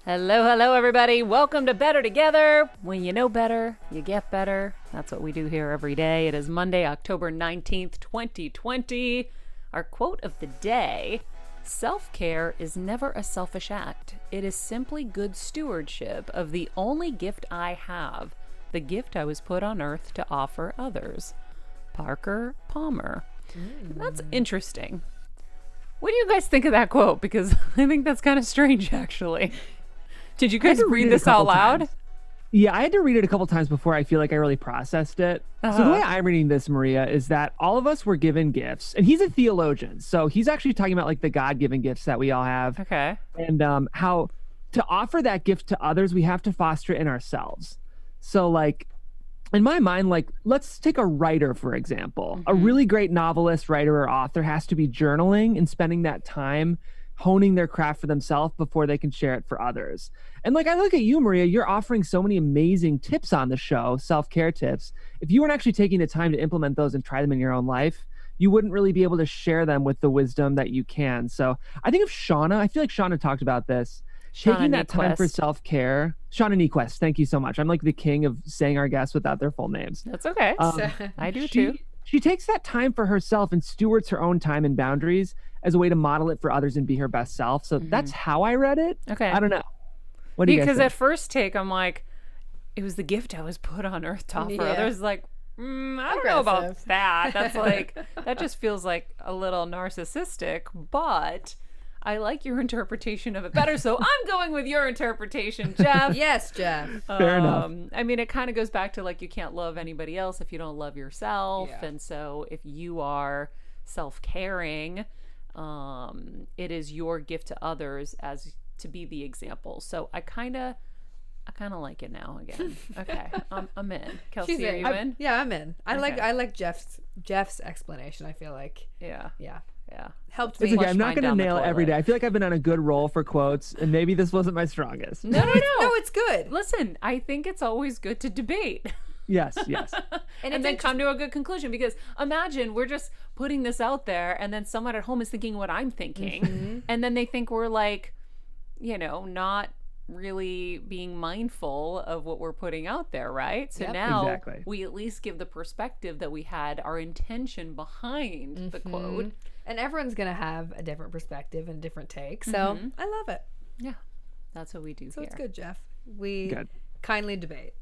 Hello, hello, everybody. Welcome to Better Together. When you know better, you get better. That's what we do here every day. It is Monday, October 19th, 2020. Our quote of the day: self-care is never a selfish act. It is simply good stewardship of the only gift I have, the gift I was put on earth to offer others. Parker Palmer. That's interesting. What do you guys think of that quote? Because I think that's kind of strange, actually. Did you guys read this out loud? Yeah, I had to read it a couple times before I feel like I really processed it. So the way I'm reading this, Maria, is that all of us were given gifts, and he's a theologian. So he's actually talking about like the God-given gifts that we all have. Okay. And how to offer that gift to others, we have to foster it in ourselves. So like in my mind, like let's take a writer, for example. A really great novelist, writer, or author has to be journaling and spending that time honing their craft for themselves before they can share it for others. And like I look at you, Maria, you're offering so many amazing tips on the show, self-care tips. If you weren't actually taking the time to implement those and try them in your own life, you wouldn't really be able to share them with the wisdom that you can. So I think of Shauna, I feel like Shauna talked about this. Taking that time for self-care. Shauna Nequest, thank you so much. I'm like the king of saying our guests without their full names. That's okay. I do too. She takes that time for herself and stewards her own time and boundaries as a way to model it for others and be her best self. So that's how I read it. Okay. I don't know. What do you guys Because think? at first take, I'm like, it was the gift I was put on earth to offer others. Like, I don't know about that. That's like, that just feels like a little narcissistic, but I like your interpretation of it better. So I'm going with your interpretation, Jeff. Yes, Jeff. Fair enough. I mean, it kind of goes back to like, you can't love anybody else if you don't love yourself. Yeah. And so if you are self-caring, it is your gift to others as to be the example. So I kind of like it now again. Okay, I'm in. Kelsey, are you in? Yeah, I'm in. I Okay. like Jeff's explanation. I feel like Yeah. helped It's me. okay. I'm not mine going to down the nail it every toilet. day. I feel like I've been on a good roll for quotes, and maybe this wasn't my strongest. No. No, it's good. Listen, I think it's always good to debate. Yes. And then come to a good conclusion, because imagine we're just putting this out there and then someone at home is thinking what I'm thinking, and then they think we're like, not really being mindful of what we're putting out there, right? So Yep. now Exactly. we at least give the perspective that we had, our intention behind the quote. And everyone's gonna have a different perspective and a different take. So I love it. Yeah, that's what we do So here. it's good, Jeff. We Good. kindly debate.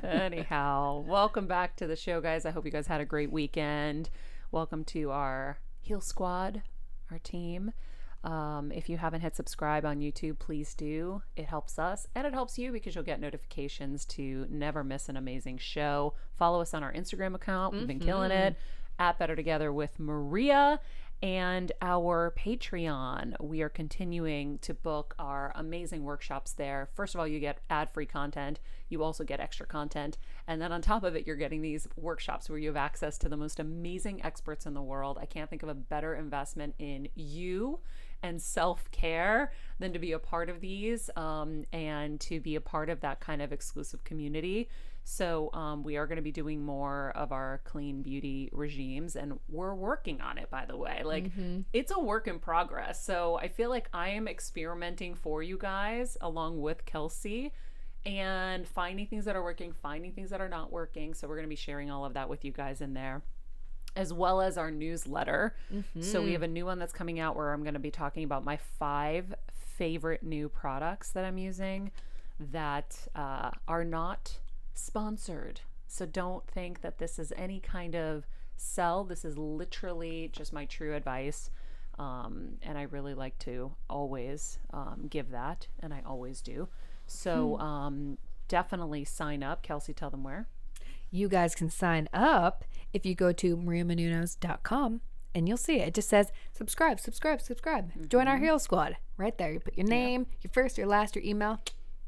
Anyhow, welcome back to the show, guys. I hope you guys had a great weekend. Welcome to our Heal Squad, our team. If you haven't hit subscribe on YouTube, please do. It helps us and it helps you because you'll get notifications to never miss an amazing show. Follow us on our Instagram account. We've been killing it at Better Together with Maria. And our Patreon, we are continuing to book our amazing workshops there. First of all, you get ad-free content. You also get extra content. And then on top of it, you're getting these workshops where you have access to the most amazing experts in the world. I can't think of a better investment in you and self-care than to be a part of these and to be a part of that kind of exclusive community. So we are going to be doing more of our clean beauty regimes, and we're working on it, by the way. Like, it's a work in progress. So I feel like I am experimenting for you guys along with Kelsey and finding things that are working, finding things that are not working. So we're going to be sharing all of that with you guys in there, as well as our newsletter. So we have a new one that's coming out where I'm going to be talking about my 5 favorite new products that I'm using that are not sponsored. So don't think that this is any kind of sell. This is literally just my true advice. And I really like to always give that, and I always do. So definitely sign up. Kelsey, tell them where. You guys can sign up if you go to mariamenounos.com and you'll see it. It just says subscribe. Join our Heal Squad. Right there. You put your name, your first, your last, your email.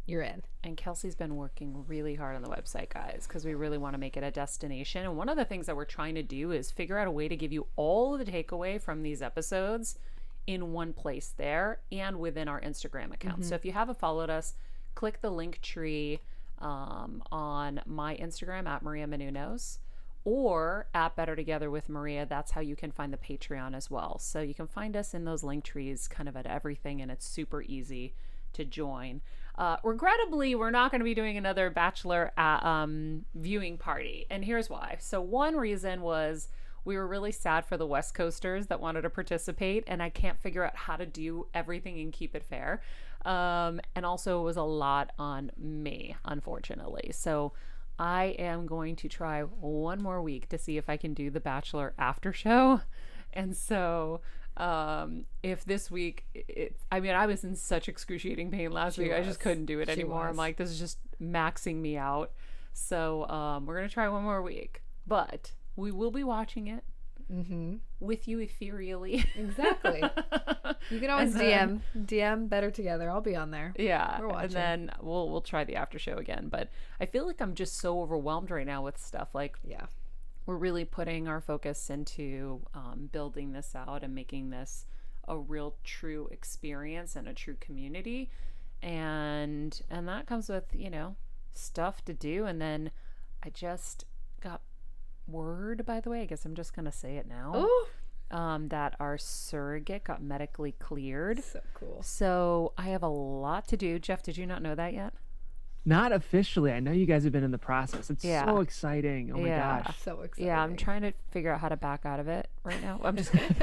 You're in. And Kelsey's been working really hard on the website, guys, because we really want to make it a destination. And one of the things that we're trying to do is figure out a way to give you all the takeaway from these episodes in one place there and within our Instagram account. So if you haven't followed us, click the link tree on my Instagram at Maria Menounos or at Better Together with Maria. That's how you can find the Patreon as well. So you can find us in those link trees kind of at everything, and it's super easy to join. Regrettably, we're not going to be doing another Bachelor viewing party. And here's why. So one reason was we were really sad for the West Coasters that wanted to participate, and I can't figure out how to do everything and keep it fair. And also it was a lot on me, unfortunately. So I am going to try one more week to see if I can do the Bachelor after show. And so if this week I mean, I was in such excruciating pain last week. I just couldn't do it anymore. I'm like, this is just maxing me out. So we're gonna try one more week, but we will be watching it with you ethereally. Exactly. You can always DM Better Together. I'll be on there. Yeah, we're watching. and then we'll try the after show again. But I feel like I'm just so overwhelmed right now with stuff. Like, yeah, we're really putting our focus into building this out and making this a real true experience and a true community, and that comes with, you know, stuff to do. And then I just got word, by the way, I guess I'm just gonna say it now, that our surrogate got medically cleared. so cool. So I have a lot to do. Jeff, did you not know that yet? Not officially. I know you guys have been in the process. It's so exciting. Oh my gosh. So exciting. Yeah, I'm trying to figure out how to back out of it right now. I'm just kidding.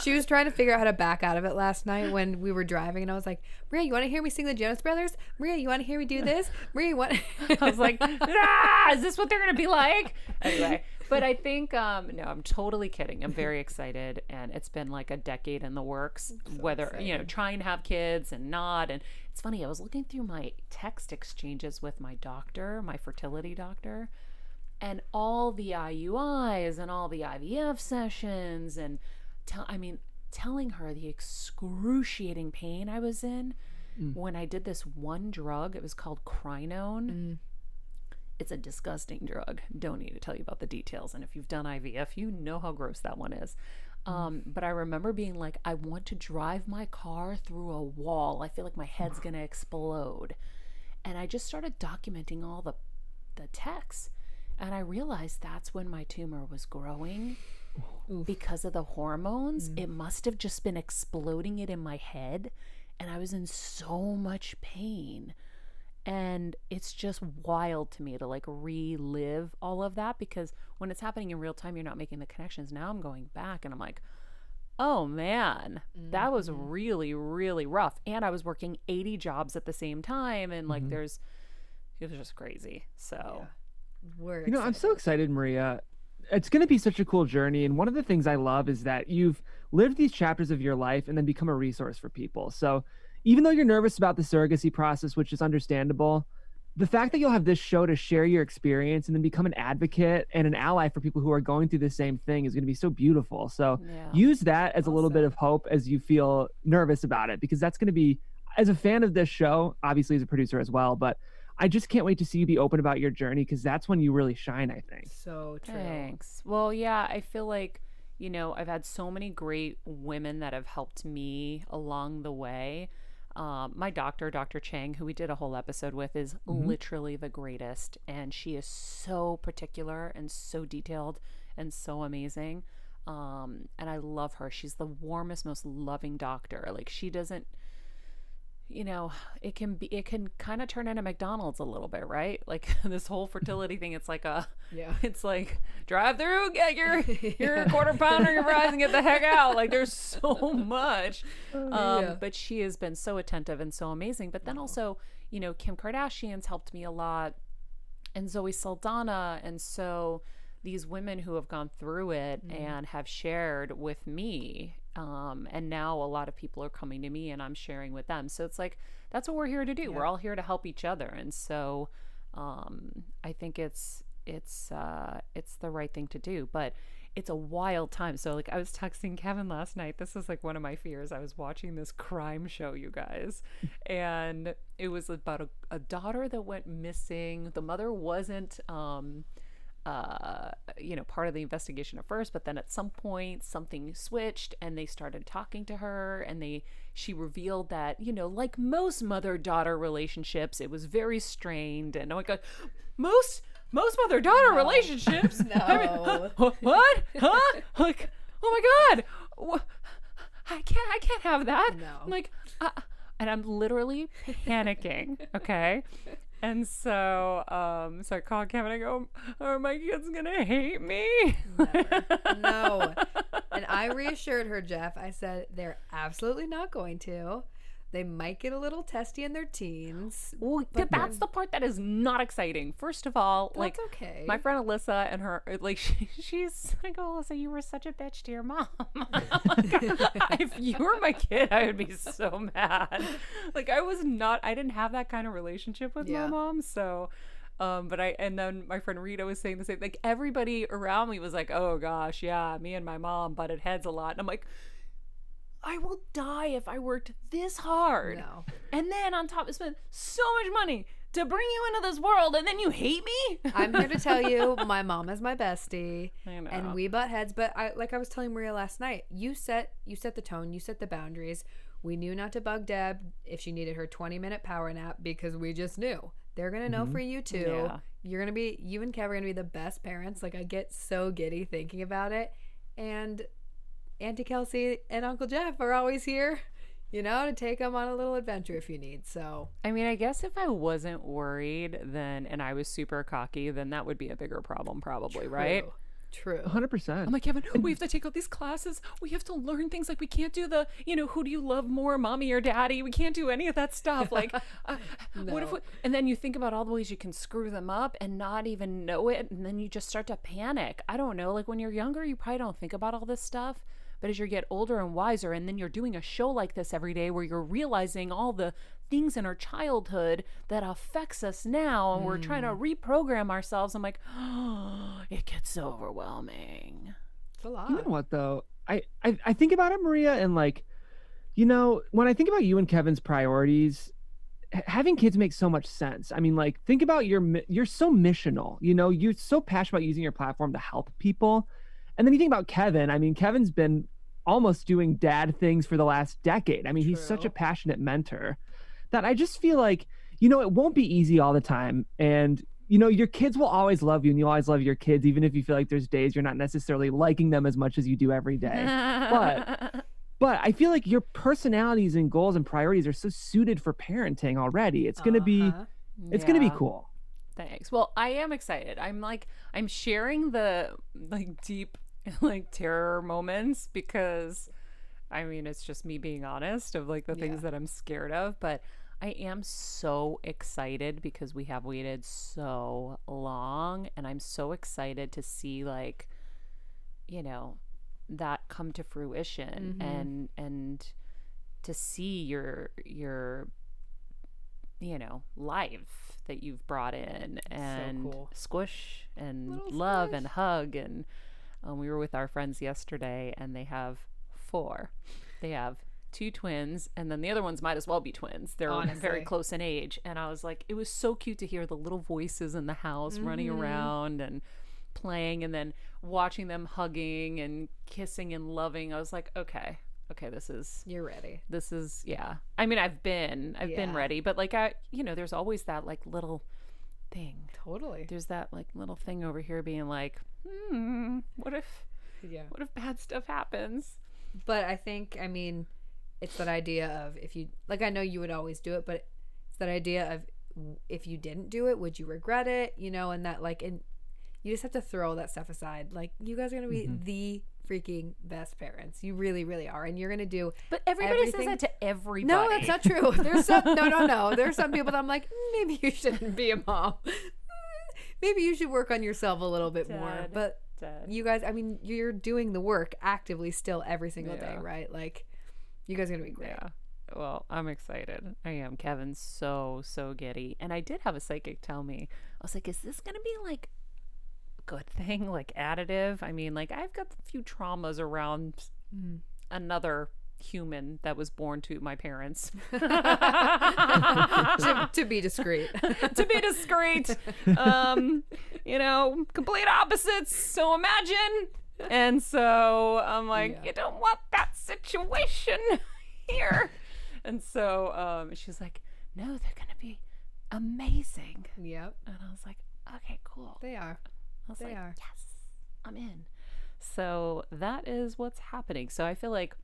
She was trying to figure out how to back out of it last night when we were driving, and I was like, Maria, you want to hear me sing the Jonas Brothers? Maria, you want to hear me do this? Maria, you want I was like, is this what they're going to be like? Anyway, but I think, no, I'm totally kidding. I'm very excited. And it's been like a decade in the works, whether, you know, trying to have kids and not. And it's funny, I was looking through my text exchanges with my doctor, my fertility doctor, and all the IUIs and all the IVF sessions, and telling her the excruciating pain I was in when I did this one drug. It was called Crinone. It's a disgusting drug. Don't need to tell you about the details. And if you've done IVF, you know how gross that one is. But I remember being like, I want to drive my car through a wall. I feel like my head's going to explode. And I just started documenting all the texts. And I realized that's when my tumor was growing. Because of the hormones. It must have just been exploding it in my head. And I was in so much pain. And it's just wild to me to like relive all of that, because when it's happening in real time, you're not making the connections. Now I'm going back and I'm like, oh man, that was really, really rough. And I was working 80 jobs at the same time. And like, it was just crazy. So we're You know, I'm so excited, Maria. It's going to be such a cool journey. And one of the things I love is that you've lived these chapters of your life and then become a resource for people. So even though you're nervous about the surrogacy process, which is understandable, the fact that you'll have this show to share your experience and then become an advocate and an ally for people who are going through the same thing is going to be so beautiful. So use that as a little bit of hope as you feel nervous about it, because that's going to be, as a fan of this show, obviously as a producer as well, but I just can't wait to see you be open about your journey, because that's when you really shine, I think. so true. thanks. Well, yeah, I feel like, you know, I've had so many great women that have helped me along the way. My doctor, Dr. Chang, who we did a whole episode with, is literally the greatest. And she is so particular and so detailed and so amazing. And I love her. She's the warmest, most loving doctor. Like, she doesn't, you know, it can kind of turn into McDonald's a little bit, right? Like this whole fertility thing, it's like it's like drive through, get your quarter pounder, your fries, and get the heck out. Like, there's so much. But she has been so attentive and so amazing. But then also, you know, Kim Kardashian's helped me a lot, and Zoe Saldana, and so these women who have gone through it and have shared with me. And now a lot of people are coming to me and I'm sharing with them. So it's like, that's what we're here to do. Yeah. We're all here to help each other. And so, I think it's the right thing to do, but it's a wild time. So like, I was texting Kevin last night. This is like one of my fears. I was watching this crime show, you guys, and it was about a daughter that went missing. The mother wasn't, you know, part of the investigation at first, but then at some point something switched and they started talking to her, and she revealed that, you know, like most mother-daughter relationships, it was very strained. And oh my God, most mother-daughter relationships? No. I mean, what? Huh? Like, oh my God, I can't have that. No. I'm like, and I'm literally panicking. Okay. And so, so I call Kevin. I go, "Are my kids gonna hate me?" Never. No. And I reassured her, Jeff. I said they're absolutely not going to. They might get a little testy in their teens. Well, that's the part that is not exciting. First of all, like, That's okay. my friend Alyssa and her, like, she's like, "Oh, Alyssa, you were such a bitch to your mom." If you were my kid, I would be so mad. Like, I didn't have that kind of relationship with my mom. So, and then my friend Rita was saying the same, like, everybody around me was like, "Oh gosh, yeah, me and my mom butted heads a lot." And I'm like, I will die if I worked this hard. No. And then on top, spend so much money to bring you into this world, and then you hate me? I'm here to tell you, my mom is my bestie. I know. And we butt heads. But I was telling Maria last night, you set the tone, you set the boundaries. We knew not to bug Deb if she needed her 20-minute power nap because we just knew. They're going to know for you too. Yeah. You and Kev are going to be the best parents. Like, I get so giddy thinking about it. And Auntie Kelsey and Uncle Jeff are always here, to take them on a little adventure if you need. So, I mean, I guess if I wasn't worried and I was super cocky, then that would be a bigger problem probably, right? True. 100%. I'm like, Kevin, we have to take all these classes. We have to learn things. Like, we can't do the, who do you love more, mommy or daddy? We can't do any of that stuff. Like, what if and then you think about all the ways you can screw them up and not even know it. And then you just start to panic. I don't know. Like, when you're younger, you probably don't think about all this stuff. But as you get older and wiser, and then you're doing a show like this every day where you're realizing all the things in our childhood that affects us now, and we're trying to reprogram ourselves, I'm like, oh, it gets so overwhelming. It's a lot. You know what, though? I think about it, Maria, and like, when I think about you and Kevin's priorities, having kids makes so much sense. I mean, like, think about you're so missional, you're so passionate about using your platform to help people. And then you think about Kevin. I mean, Kevin's been almost doing dad things for the last decade. I mean, he's such a passionate mentor that I just feel like, it won't be easy all the time. And, your kids will always love you, and you'll always love your kids, even if you feel like there's days you're not necessarily liking them as much as you do every day. But I feel like your personalities and goals and priorities are so suited for parenting already. It's going to be, it's going to be cool. Thanks. Well, I am excited. I'm sharing the deep terror moments because I mean, it's just me being honest of the things that I'm scared of, but I am so excited because we have waited so long, and I'm so excited to see that come to fruition and to see your life that you've brought in and so cool. Squish and Little love Squish. and hug. And we were with our friends yesterday, and they have 4. They have 2 twins, and then the other ones might as well be twins. They're Honestly. very close in age. And I was like, it was so cute to hear the little voices in the house running around and playing, and then watching them hugging and kissing and loving. I was like, okay, You're ready. this is I mean, I've been Yeah. ready, but there's always that little thing. Totally. There's that little thing over here being like, what if bad stuff happens? But I think, it's that idea of if you, I know you would always do it, but it's that idea of if you didn't do it, would you regret it? And that and you just have to throw that stuff aside. You guys are going to be the freaking best parents. You really, really are. And you're going to do But everybody everything. says that to everybody. No, that's not true. There's some, no. There's some people that I'm like, maybe you shouldn't be a mom. Maybe you should work on yourself a little bit more. Dead. But you guys, you're doing the work actively still every single day, right? You guys are going to be great. Yeah. Well, I'm excited. I am. Kevin's so giddy. And I did have a psychic tell me, I was like, is this going to be a good thing, additive? I mean, I've got a few traumas around another human that was born to my parents. to be discreet. To be discreet. Complete opposites. So imagine. And so I'm like, you don't want that situation here. And so she's like, no, they're going to be amazing. Yep. And I was like, okay, cool. They are. I was They like, are. yes, I'm in. So that is what's happening. So I feel like,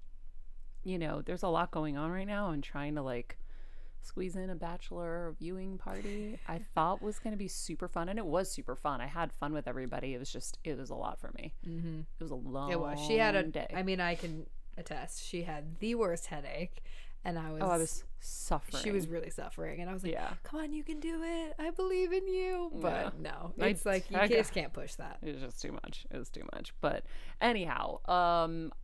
there's a lot going on right now, and trying to squeeze in a bachelor viewing party I thought was going to be super fun, and it was super fun. I had fun with everybody. It was a lot for me. It was a long It was. She had a day. I mean, I can attest. She had the worst headache, and I was suffering. She was really suffering, and I was like, Yeah. "Come on, you can do it. I believe in you." But no, it's like you I just can't push that. It was just too much. It was too much. But anyhow,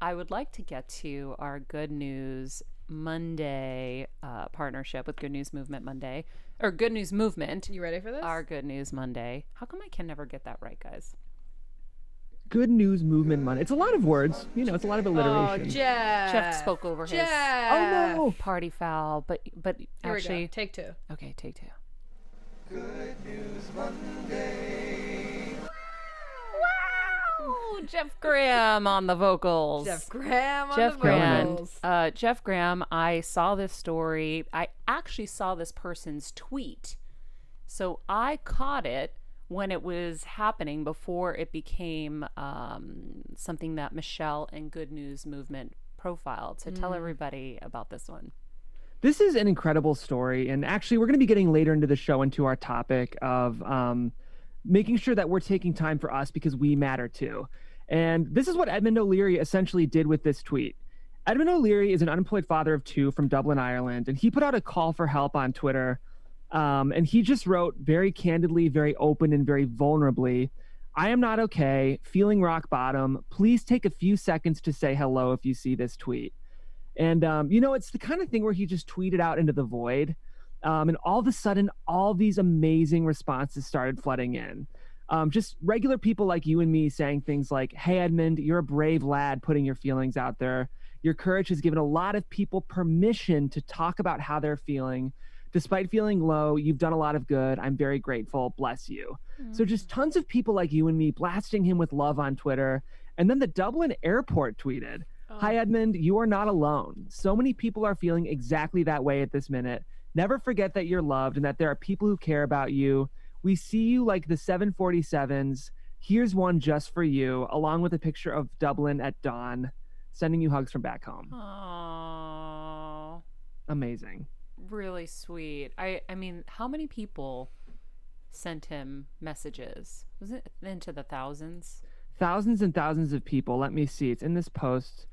I would like to get to our Good News Monday partnership with Good News Movement Monday, or Good News Movement. You ready for this? Our Good News Monday. How come I can never get that right, guys? Good News Movement Monday. It's a lot of words. You know, it's a lot of alliteration. Oh, Jeff. Jeff spoke over his Oh, no. party foul, but Here actually, we go. Take two. okay, take two. Good News Monday. Wow, Jeff Graham on the vocals. Jeff Graham on Jeff the Graham. vocals. Jeff Graham. I saw this story. I actually saw this person's tweet, so I caught it when it was happening before it became something that Michelle and Good News Movement profiled. So tell everybody about this one. This is an incredible story. And actually, we're going to be getting later into the show into our topic of making sure that we're taking time for us because we matter too. And this is what Edmund O'Leary essentially did with this tweet. Edmund O'Leary is an unemployed father of two from Dublin, Ireland, and he put out a call for help on Twitter. And he just wrote very candidly, very open, and very vulnerably, "I am not okay, feeling rock bottom. Please take a few seconds to say hello if you see this tweet." And, it's the kind of thing where he just tweeted out into the void. And all of a sudden, all these amazing responses started flooding in. Just regular people like you and me saying things like, "Hey, Edmund, you're a brave lad putting your feelings out there. Your courage has given a lot of people permission to talk about how they're feeling. Despite feeling low, you've done a lot of good. I'm very grateful. Bless you." So just tons of people like you and me blasting him with love on Twitter. And then the Dublin airport tweeted, "Hi, Edmund, you are not alone. So many people are feeling exactly that way at this minute. Never forget that you're loved and that there are people who care about you. We see you like the 747s. Here's one just for you," along with a picture of Dublin at dawn. Sending you hugs from back home. Aww. Amazing. Really sweet. I mean, how many people sent him messages? Was it into the thousands? Thousands and thousands of people. Let me see. It's in this post.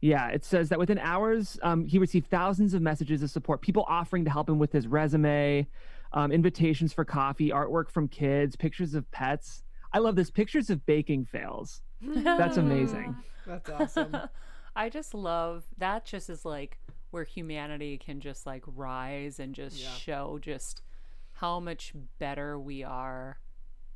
Yeah, it says that within hours, he received thousands of messages of support, people offering to help him with his resume, invitations for coffee, artwork from kids, pictures of pets. I love this. Pictures of baking fails. That's amazing. That's awesome. I just love that. Just is like where humanity can just like rise and just show just how much better we are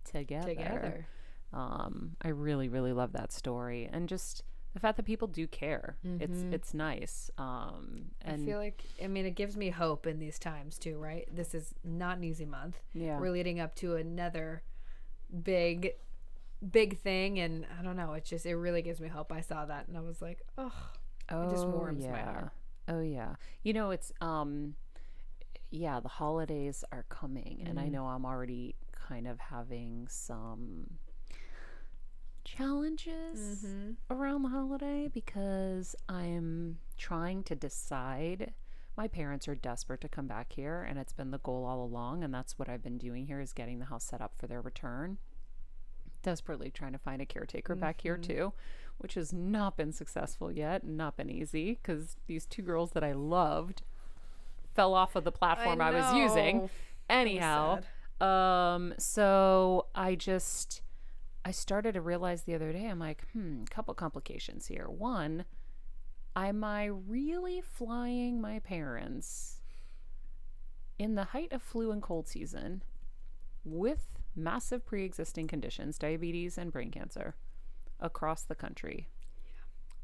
together. I really, really love that story, and just the fact that people do care. It's nice. And I feel like, it gives me hope in these times too, right? This is not an easy month. Yeah. We're leading up to another big thing, and I don't know, it really gives me hope. I saw that and I was like, it just warms my heart. Oh yeah. It's the holidays are coming, and I know I'm already kind of having some challenges around the holiday because I'm trying to decide. My parents are desperate to come back here, and it's been the goal all along, and that's what I've been doing here is getting the house set up for their return. Desperately trying to find a caretaker back here too, which has not been successful yet, not been easy because these two girls that I loved fell off of the platform I was using. Anyhow, so I started to realize the other day, I'm like, couple complications here. One, am I really flying my parents in the height of flu and cold season with massive pre-existing conditions, diabetes and brain cancer, across the country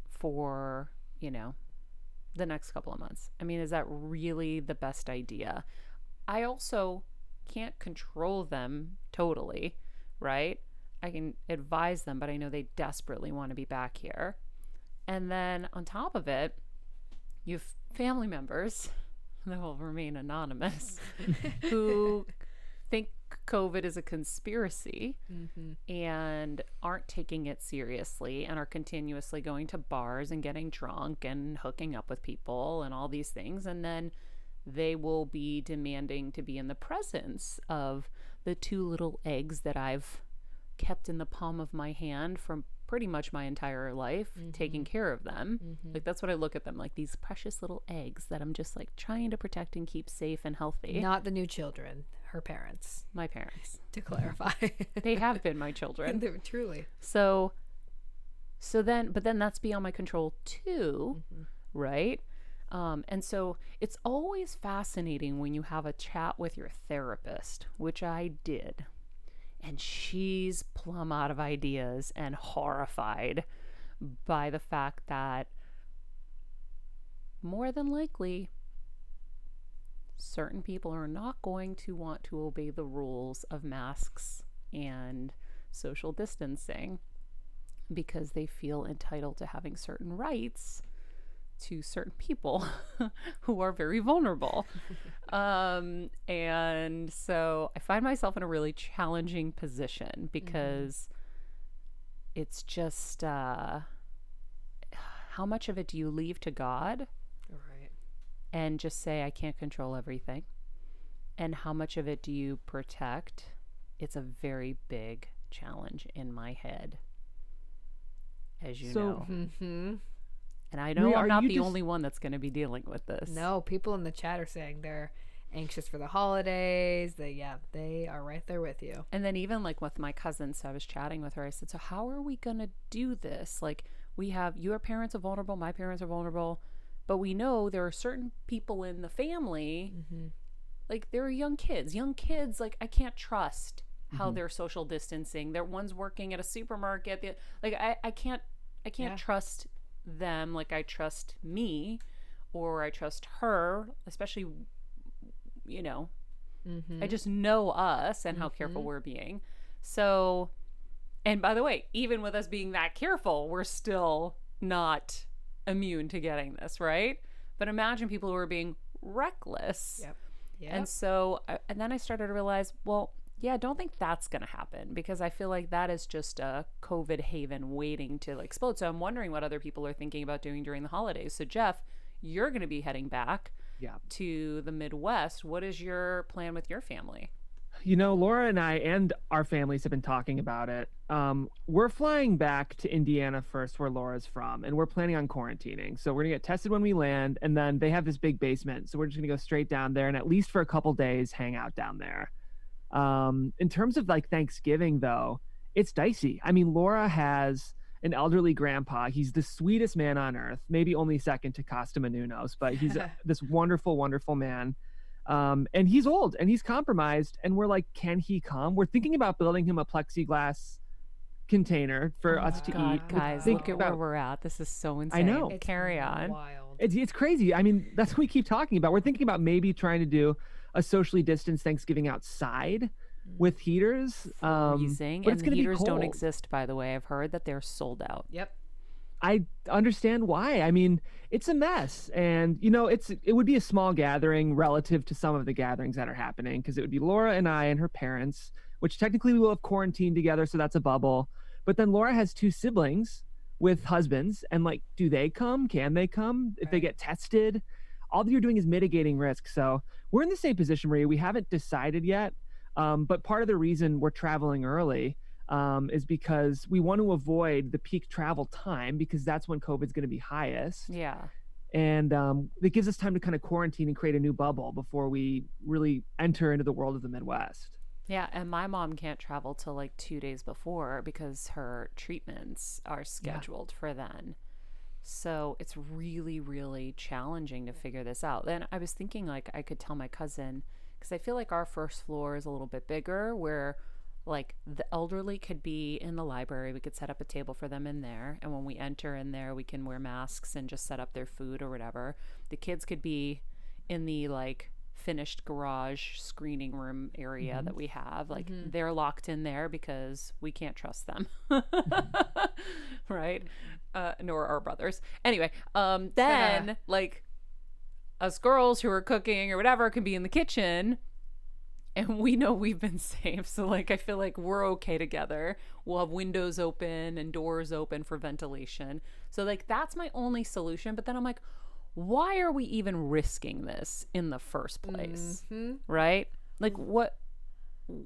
for, the next couple of months? I mean, is that really the best idea? I also can't control them totally, right? I can advise them, but I know they desperately want to be back here. And then on top of it, you have family members that will remain anonymous who think COVID is a conspiracy and aren't taking it seriously and are continuously going to bars and getting drunk and hooking up with people and all these things. And then they will be demanding to be in the presence of the two little eggs that I've kept in the palm of my hand from pretty much my entire life, taking care of them. Like, that's what I look at them like, these precious little eggs that I'm just like trying to protect and keep safe and healthy. Not the new children, her parents, My parents. to clarify. They have been my children. They were truly. So then that's beyond my control too, right? And so it's always fascinating when you have a chat with your therapist, which I did. And she's plumb out of ideas and horrified by the fact that more than likely certain people are not going to want to obey the rules of masks and social distancing because they feel entitled to having certain rights to certain people who are very vulnerable. And so I find myself in a really challenging position because it's just how much of it do you leave to God Right. and just say, I can't control everything? And how much of it do you protect? It's a very big challenge in my head, as you know. Mm-hmm. And I know Maria, I'm are not you the just- only one that's going to be dealing with this. No, people in the chat are saying they're anxious for the holidays. They are right there with you. And then even like with my cousin, so I was chatting with her. I said, so how are we going to do this? Like, we have, your parents are vulnerable, my parents are vulnerable, but we know there are certain people in the family, like there are young kids. Young kids, like, I can't trust how they're social distancing. They're one's working at a supermarket. Like, I can't Yeah. trust them like I trust me or I trust her, especially, you know, I just know us and how careful we're being. So, and by the way, even with us being that careful, we're still not immune to getting this, right? But imagine people who are being reckless. Yep. And so, and then I started to realize, well, yeah, I don't think that's going to happen because I feel like that is just a COVID haven waiting to explode. So I'm wondering what other people are thinking about doing during the holidays. So, Jeff, you're going to be heading back to the Midwest. What is your plan with your family? You know, Laura and I and our families have been talking about it. We're flying back to Indiana first, where Laura's from, and we're planning on quarantining. So we're gonna get tested when we land, and then they have this big basement, so we're just gonna go straight down there and at least for a couple days hang out down there. In terms of like Thanksgiving, though, it's dicey. I mean, Laura has an elderly grandpa. He's the sweetest man on earth, maybe only second to Costa Menounos, but he's this wonderful, wonderful man. And he's old and he's compromised. And we're like, can he come? We're thinking about building him a plexiglass container for us to God, eat. guys, Think look at about- where we're at. This is so insane. I know. Carry on. Wild. It's crazy. I mean, that's what we keep talking about. We're thinking about maybe trying to do a socially distanced Thanksgiving outside with heaters. Freezing. But it's And going to be heaters cold. don't exist, by the way. I've heard that they're sold out. Yep. I understand why. I mean, it's a mess, and you know, it would be a small gathering relative to some of the gatherings that are happening because it would be Laura and I and her parents, which technically we will have quarantined together, so that's a bubble. But then Laura has two siblings with husbands, and like, do they come? Can they come if they Right. get tested? All that you're doing is mitigating risk. So we're in the same position, Maria. We haven't decided yet, but part of the reason we're traveling early is because we want to avoid the peak travel time because that's when COVID's going to be highest. Yeah. And it gives us time to kind of quarantine and create a new bubble before we really enter into the world of the Midwest. Yeah, and my mom can't travel till like 2 days before because her treatments are scheduled for then. So it's really, really challenging to figure this out. Then I was thinking like I could tell my cousin, because I feel like our first floor is a little bit bigger where like the elderly could be in the library. We could set up a table for them in there. And when we enter in there, we can wear masks and just set up their food or whatever. The kids could be in the like finished garage screening room area that we have. Like they're locked in there because we can't trust them. Right? Nor our brothers. Anyway, then like us girls who are cooking or whatever can be in the kitchen. And we know we've been safe. So, like, I feel like we're okay together. We'll have windows open and doors open for ventilation. So, like, that's my only solution. But then I'm like, why are we even risking this in the first place? Mm-hmm. Right? Like,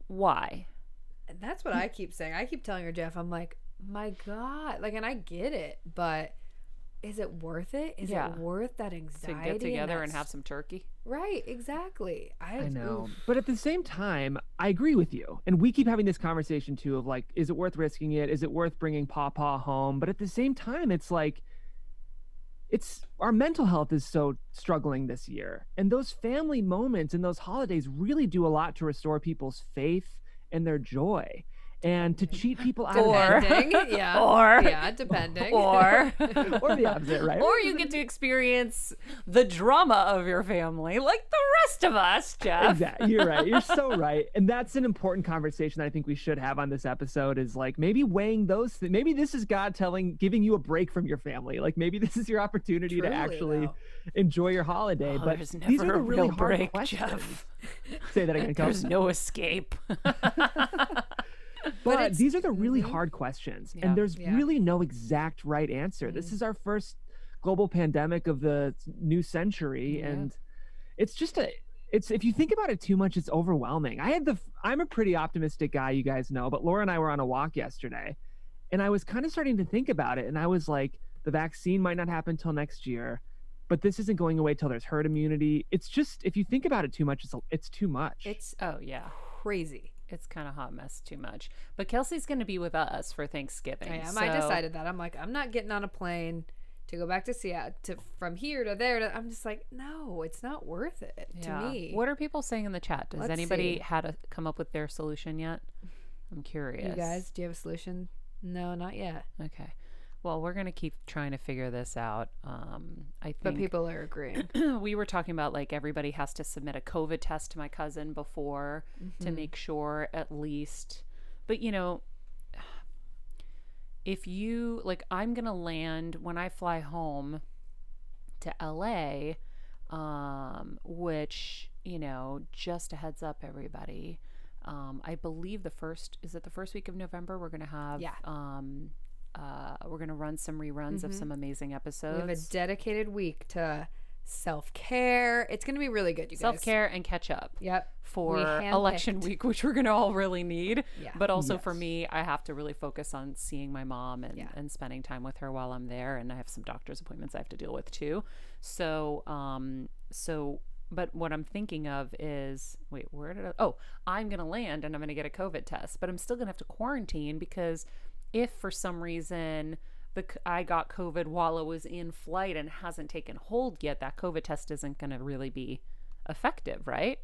why? And that's what I keep saying. I keep telling her, Jeff, I'm like, my God. Like, and I get it, but is it worth it? Is Yeah. it worth that To anxiety? get together and that have some turkey? Right, exactly. I know. oof. But at the same time, I agree with you. And we keep having this conversation too of like, is it worth risking it? Is it worth bringing Pawpaw home? But at the same time, it's like, it's our mental health is so struggling this year. And those family moments and those holidays really do a lot to restore people's faith and their joy. And to cheat people out of Or- Depending. Yeah. or- yeah, depending. Or or the opposite, right? or you get to experience the drama of your family like the rest of us, Jeff. Exactly. You're right. You're so right. And that's an important conversation that I think we should have on this episode is like maybe weighing those things. Maybe this is God giving you a break from your family. Like maybe this is your opportunity Truly, to actually though. enjoy your holiday. Oh, but there's these never are a the really real hard break, questions. Jeff. Say that again, There's Kelsey. no escape. But it's- these are the really hard questions. Yeah. And there's Yeah. really no exact right answer. This is our first global pandemic of the new century. Yeah. And it's just if you think about it too much, it's overwhelming. I'm a pretty optimistic guy, you guys know, but Laura and I were on a walk yesterday and I was kind of starting to think about it. And I was like, the vaccine might not happen till next year, but this isn't going away till there's herd immunity. It's just, if you think about it too much, it's too much. It's Oh, yeah. crazy. It's kind of hot mess too much. But Kelsey's going to be with us for Thanksgiving. I am. so- I decided that. I'm like, I'm not getting on a plane to go back to Seattle from here to there. I'm just like, no, it's not worth it Yeah. to me. What are people saying in the chat? Does Let's anybody see. come up with their solution yet? I'm curious. You guys, do you have a solution? No, not yet. Okay. Well, we're going to keep trying to figure this out. I think But people are agreeing. we were talking about like everybody has to submit a COVID test to my cousin before to make sure at least. But you know, if you like, I'm gonna land when I fly home to LA, which you know, just a heads up, everybody. I believe the first week of November we're gonna have Yeah. we're gonna run some reruns of some amazing We episodes. have a dedicated week to self-care. It's going to be really good, you guys. Self-care and catch up Yep. for We handpicked. election week, which we're going to all really need. Yeah. But also for Yes. me, I have to really focus on seeing my mom and, Yeah. and spending time with her while I'm there. And I have some doctor's appointments I have to deal with too. So, but what I'm thinking of is, wait, I'm going to land and I'm going to get a COVID test, but I'm still going to have to quarantine because if for some reason I got COVID while I was in flight and hasn't taken hold yet, that COVID test isn't going to really be effective, right?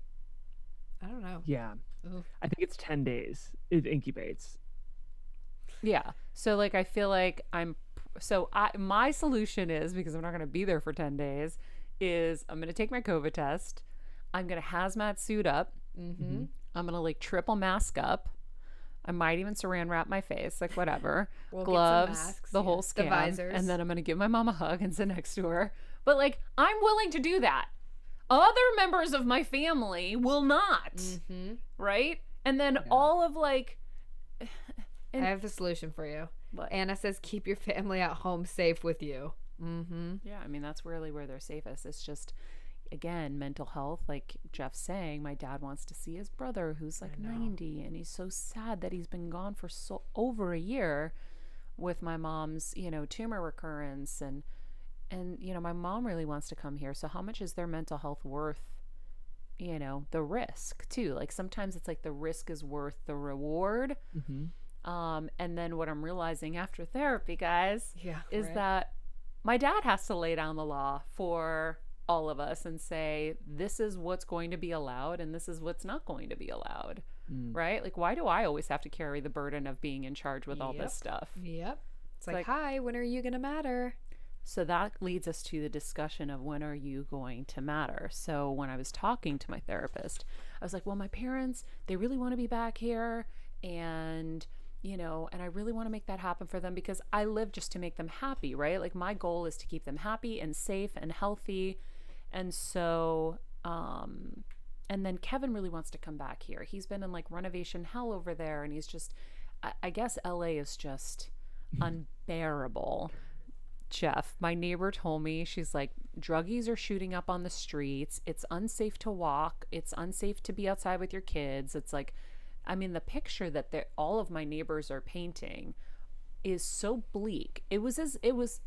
I don't know. Yeah. Oof. I think it's 10 days. It incubates. Yeah. So like I feel like my solution is, because I'm not going to be there for 10 days, is I'm going to take my COVID test. I'm going to hazmat suit up. Mm-hmm. I'm going to like triple mask up. I might even saran wrap my face, like whatever. We'll get some Gloves, masks, the whole yeah. scam. The visors. And then I'm going to give my mom a hug and sit next to her. But like, I'm willing to do that. Other members of my family will not. Mm-hmm. Right? And then all of like, I And- have the solution for you. What? Anna says, keep your family at home safe with you. Mm-hmm. yeah, I mean, that's really where they're safest. It's just, again, mental health. Like Jeff's saying, my dad wants to see his brother who's like 90, and he's so sad that he's been gone for over a year with my mom's, tumor recurrence. And my mom really wants to come here. So how much is their mental health worth, the risk too? Like sometimes it's like the risk is worth the reward. Mm-hmm. And then what I'm realizing after therapy, guys, Yeah. is right. that my dad has to lay down the law for all of us and say, this is what's going to be allowed and this is what's not going to be allowed. Right? Like, why do I always have to carry the burden of being in charge with all Yep. this stuff? Yep. It's like, like- hi, when are you going to matter? So that leads us to the discussion of when are you going to matter? So when I was talking to my therapist, I was like, well, my parents, they really want to be back here. And and I really want to make that happen for them because I live just to make them happy, right? Like my goal is to keep them happy and safe and healthy. And so, and then Kevin really wants to come back here. He's been in like renovation hell over there. And he's just, I guess LA is just unbearable Jeff, my neighbor told me, she's like, druggies are shooting up on the streets. It's unsafe to walk. It's unsafe to be outside with your kids. It's like, I mean, the picture that all of my neighbors are painting is so bleak. It was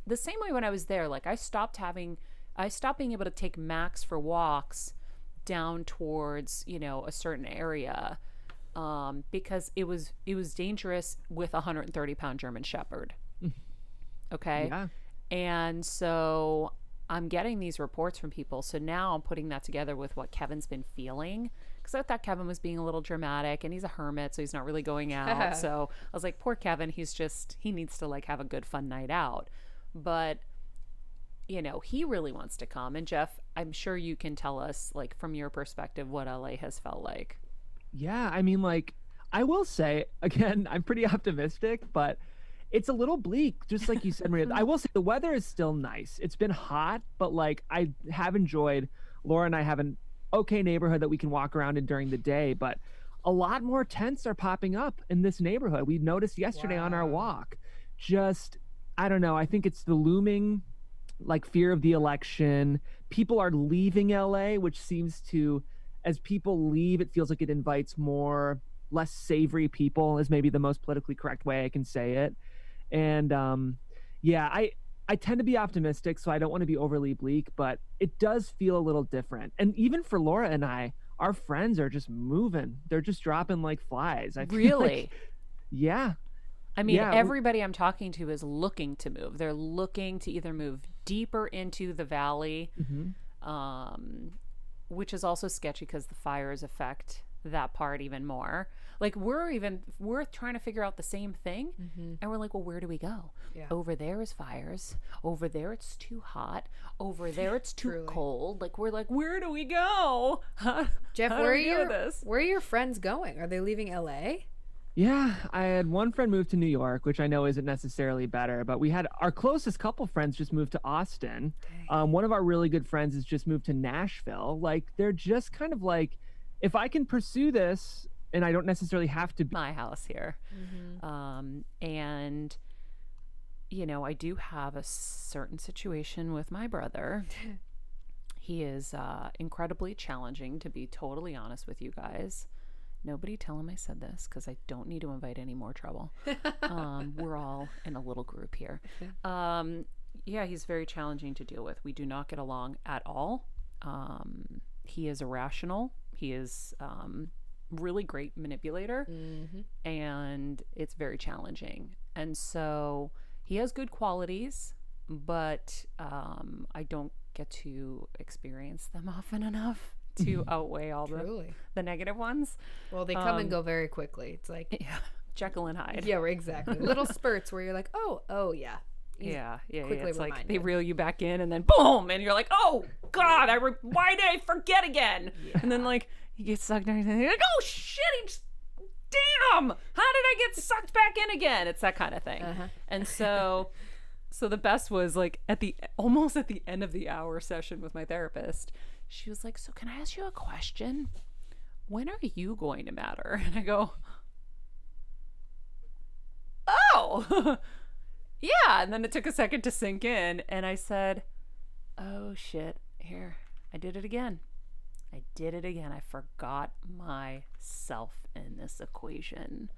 the same way when I was there. Like I stopped being able to take Max for walks down towards, a certain area, because it was dangerous with a 130-pound German Shepherd. Okay. Yeah. And so I'm getting these reports from people. So now I'm putting that together with what Kevin's been feeling. Because I thought Kevin was being a little dramatic, and he's a hermit, so he's not really going out. So I was like, poor Kevin, he needs to like have a good fun night out. But, he really wants to come. And Jeff, I'm sure you can tell us, like, from your perspective, what LA has felt like. Yeah, I mean, like, I will say, again, I'm pretty optimistic, but it's a little bleak, just like you said, Maria. I will say the weather is still nice. It's been hot, but like I have enjoyed, Laura and I have an okay neighborhood that we can walk around in during the day, but a lot more tents are popping up in this neighborhood. We noticed yesterday on our walk. Just, I don't know, I think it's the looming like fear of the election. People are leaving LA, which seems to, as people leave, it feels like it invites more less savory people, is maybe the most politically correct way I can say it. And yeah, I tend to be optimistic, so I don't want to be overly bleak, but it does feel a little different. And even for Laura and I, our friends are just moving. They're just dropping like flies. I feel Really? like, yeah. I mean, Yeah, everybody I'm talking to is looking to move. They're looking to either move deeper into the valley, which is also sketchy because the fires affect that part even more. Like we're trying to figure out the same thing, and we're like, well, where do we go? Yeah. Over there is fires. Over there it's too hot. Over there it's too Truly. cold. Like we're like, where do we go? Jeff, How do we do this? where are your friends going? Are they leaving LA? Yeah, I had one friend move to New York, which I know isn't necessarily better, but we had our closest couple friends just moved to Austin. One of our really good friends has just moved to Nashville. Like, they're just kind of like, if I can pursue this and I don't necessarily have to be. My house here. And I do have a certain situation with my brother. He is incredibly challenging, to be totally honest with you guys. Nobody tell him I said this, because I don't need to invite any more trouble. We're all in a little group here. Yeah, he's very challenging to deal with. We do not get along at all. He is irrational. He is really great manipulator, and it's very challenging. And so he has good qualities, but I don't get to experience them often enough to outweigh all the negative ones. Well, they come and go very quickly. It's like, Yeah, Jekyll and Hyde. yeah, exactly. Little spurts where you're like, oh yeah. Yeah. quickly It's like they reminded. reel you back in, and then boom, and you're like, oh God, why did I forget again? And then like you get sucked in, and you're like, oh shit, damn, how did I get sucked back in again? It's that kind of thing. And so the best was like almost at the end of the hour session with my therapist, she was like, so can I ask you a question? When are you going to matter? And I go, oh. Yeah, and then it took a second to sink in, and I said, oh shit, here, I did it again. I forgot myself in this equation.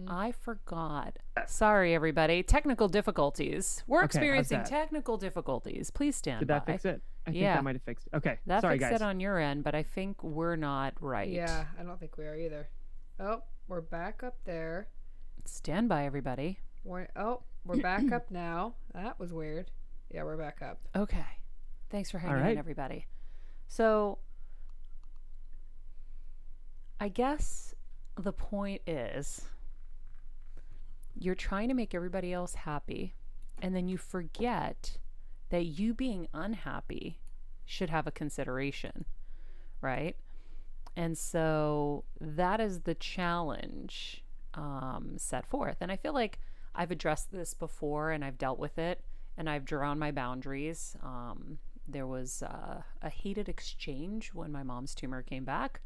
I forgot. Sorry, everybody. Technical difficulties. We're Okay, experiencing how's that? technical difficulties. Please stand Did by. that fix it? I think Yeah. that might have fixed it. Okay. That Sorry, fixed guys. it on your end, but I think we're not right. Yeah, I don't think we are either. Oh, we're back up there. Stand by, everybody. We're back up now. That was weird. Yeah, we're back up. Okay. Thanks for hanging right. in, everybody. So, I guess the point is you're trying to make everybody else happy, and then you forget that you being unhappy should have a consideration, right? And so that is the challenge set forth. And I feel like I've addressed this before, and I've dealt with it, and I've drawn my boundaries. There was a heated exchange when my mom's tumor came back,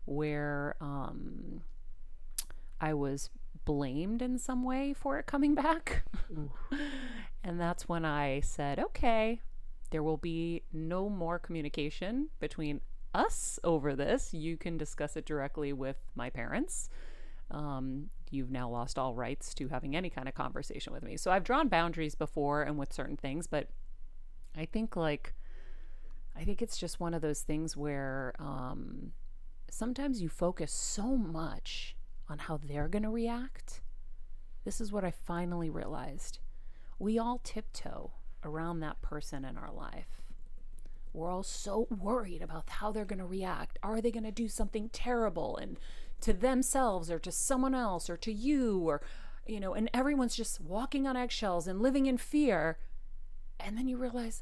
where I was blamed in some way for it coming back. And that's when I said, okay, there will be no more communication between us over this. You can discuss it directly with my parents. You've now lost all rights to having any kind of conversation with me. So I've drawn boundaries before and with certain things, but I think it's just one of those things where sometimes you focus so much on how they're going to react. This is what I finally realized. We all tiptoe around that person in our life. We're all so worried about how they're going to react. Are they going to do something terrible and to themselves or to someone else or to you, or, and everyone's just walking on eggshells and living in fear. And then you realize,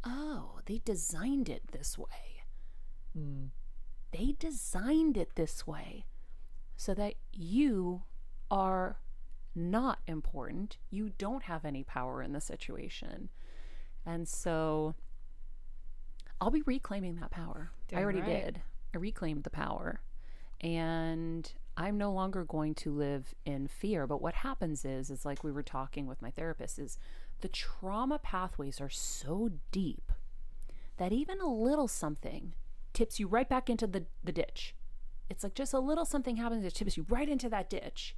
oh, they designed it this way. They designed it this way so that you are not important. You don't have any power in the situation. And so I'll be reclaiming that power. I already did. I reclaimed the power. And I'm no longer going to live in fear. But what happens is like we were talking with my therapist, is the trauma pathways are so deep that even a little something tips you right back into the ditch. It's like just a little something happens that tips you right into that ditch.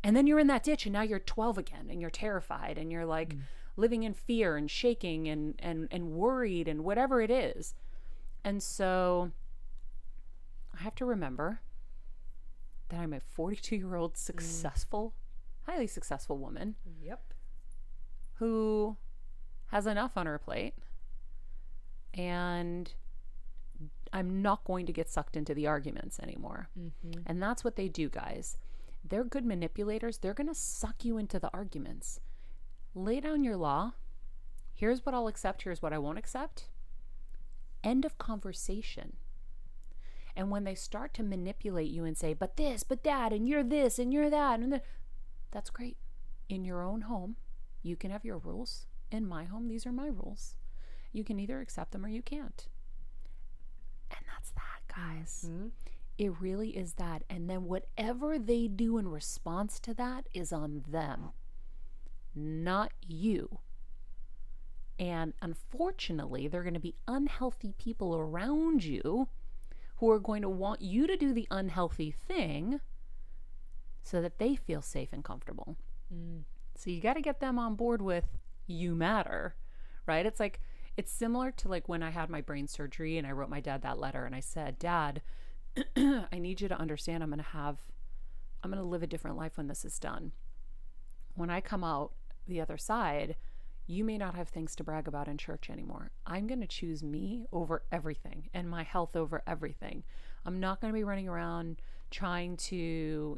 And then you're in that ditch and now you're 12 again and you're terrified and you're like living in fear and shaking and worried and whatever it is. And so I have to remember that I'm a 42-year-old successful, highly successful woman. Yep. Who has enough on her plate. And I'm not going to get sucked into the arguments anymore. And that's what they do, guys. They're good manipulators. They're going to suck you into the arguments. Lay down your law. Here's what I'll accept. Here's what I won't accept. End of conversation. And when they start to manipulate you and say, but this, but that, and you're this, and you're that, and that's great. In your own home, you can have your rules. In my home, these are my rules. You can either accept them or you can't. And that's that, guys. It really is that. And then whatever they do in response to that is on them, not you. And unfortunately, there are going to be unhealthy people around you who are going to want you to do the unhealthy thing so that they feel safe and comfortable. So you got to get them on board with you matter, right? It's similar to like when I had my brain surgery and I wrote my dad that letter and I said, Dad, I need you to understand I'm going to live a different life when this is done. When I come out the other side, you may not have things to brag about in church anymore. I'm going to choose me over everything and my health over everything. I'm not going to be running around trying to,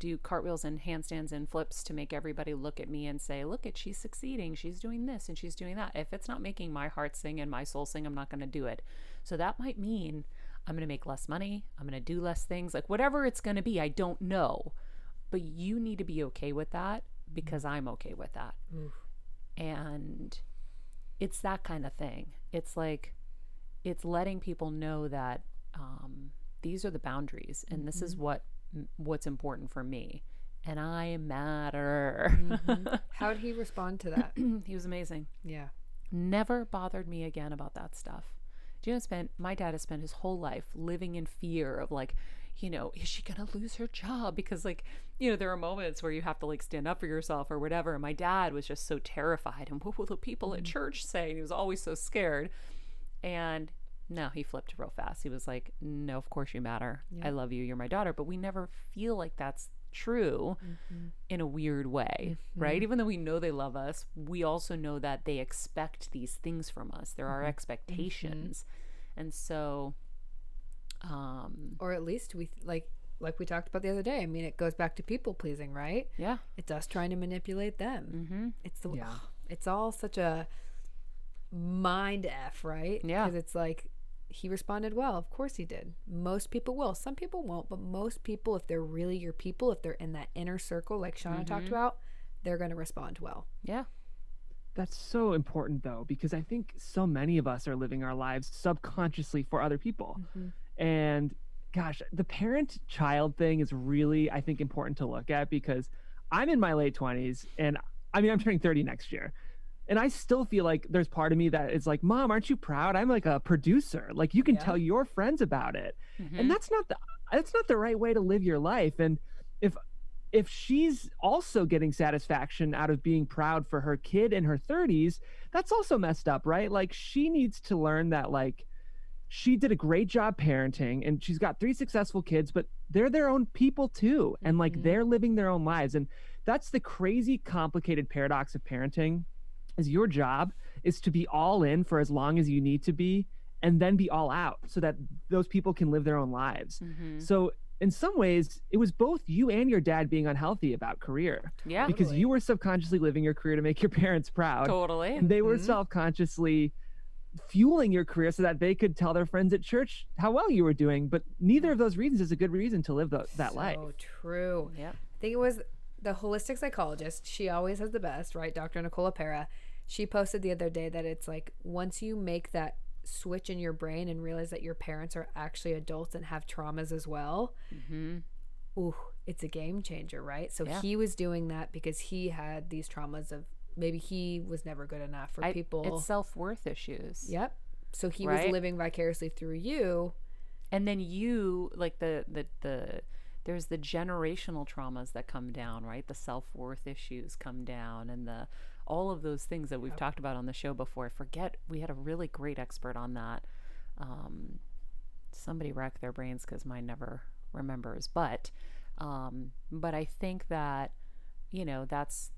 do cartwheels and handstands and flips to make everybody look at me and say, look at, she's succeeding. She's doing this and she's doing that. If it's not making my heart sing and my soul sing, I'm not going to do it. So that might mean I'm going to make less money. I'm going to do less things, like whatever it's going to be. I don't know, but you need to be okay with that because I'm okay with that. And it's that kind of thing. It's like, it's letting people know that these are the boundaries and this is what's important for me. And I matter. How'd he respond to that? He was amazing. Yeah. Never bothered me again about that stuff. My dad has spent his whole life living in fear of like, is she going to lose her job? Because like, there are moments where you have to like stand up for yourself or whatever. And my dad was just so terrified. And what will the people at church say? And he was always so scared. And no, he flipped real fast. He was like, no, of course you matter. Yeah. I love you. You're my daughter. But we never feel like that's true in a weird way, right? Even though we know they love us, we also know that they expect these things from us. There are expectations. And so or at least we like we talked about the other day. I mean, it goes back to people pleasing, right? Yeah. It's us trying to manipulate them. It's all such a mind F, right? Yeah. Because it's like, he responded well. Of course he did. Most people will. Some people won't, but most people, if they're really your people, if they're in that inner circle like Shauna talked about, they're going to respond well. Yeah. That's so important though, because I think so many of us are living our lives subconsciously for other people. And gosh, the parent child thing is really, I think, important to look at because I'm in my late 20s and I mean, I'm turning 30 next year. And I still feel like there's part of me that is like, Mom, aren't you proud? I'm like a producer. Like you can Yeah. tell your friends about it. Mm-hmm. And that's not the right way to live your life. And if if she's also getting satisfaction out of being proud for her kid in her 30s, that's also messed up, right? Like she needs to learn that like she did a great job parenting and she's got 3 successful kids, but they're their own people too. And like Mhm. they're living their own lives. And that's the crazy complicated paradox of parenting is your job is to be all in for as long as you need to be and then be all out so that those people can live their own lives. Mm-hmm. So in some ways, it was both you and your dad being unhealthy about career Yeah. because Totally. you were subconsciously living your career to make your parents proud. Totally. And they were Mhm. self-consciously fueling your career so that they could tell their friends at church how well you were doing. But neither of those reasons is a good reason to live that life. So true. Yep. I think it was the holistic psychologist. She always has the best, right? Dr. Nicola Pera. She posted the other day that it's like once you make that switch in your brain and realize that your parents are actually adults and have traumas as well, Mm-hmm. ooh, it's a game changer, right? So Yeah. he was doing that because he had these traumas of maybe he was never good enough for people. It's self-worth issues. Yep. So he Right? was living vicariously through you. And then you like the there's the generational traumas that come down, right? The self-worth issues come down and the all of those things that we've talked about on the show before. I forget we had a really great expert on that. Somebody racked their brains because mine never remembers. But I think that, you know, that's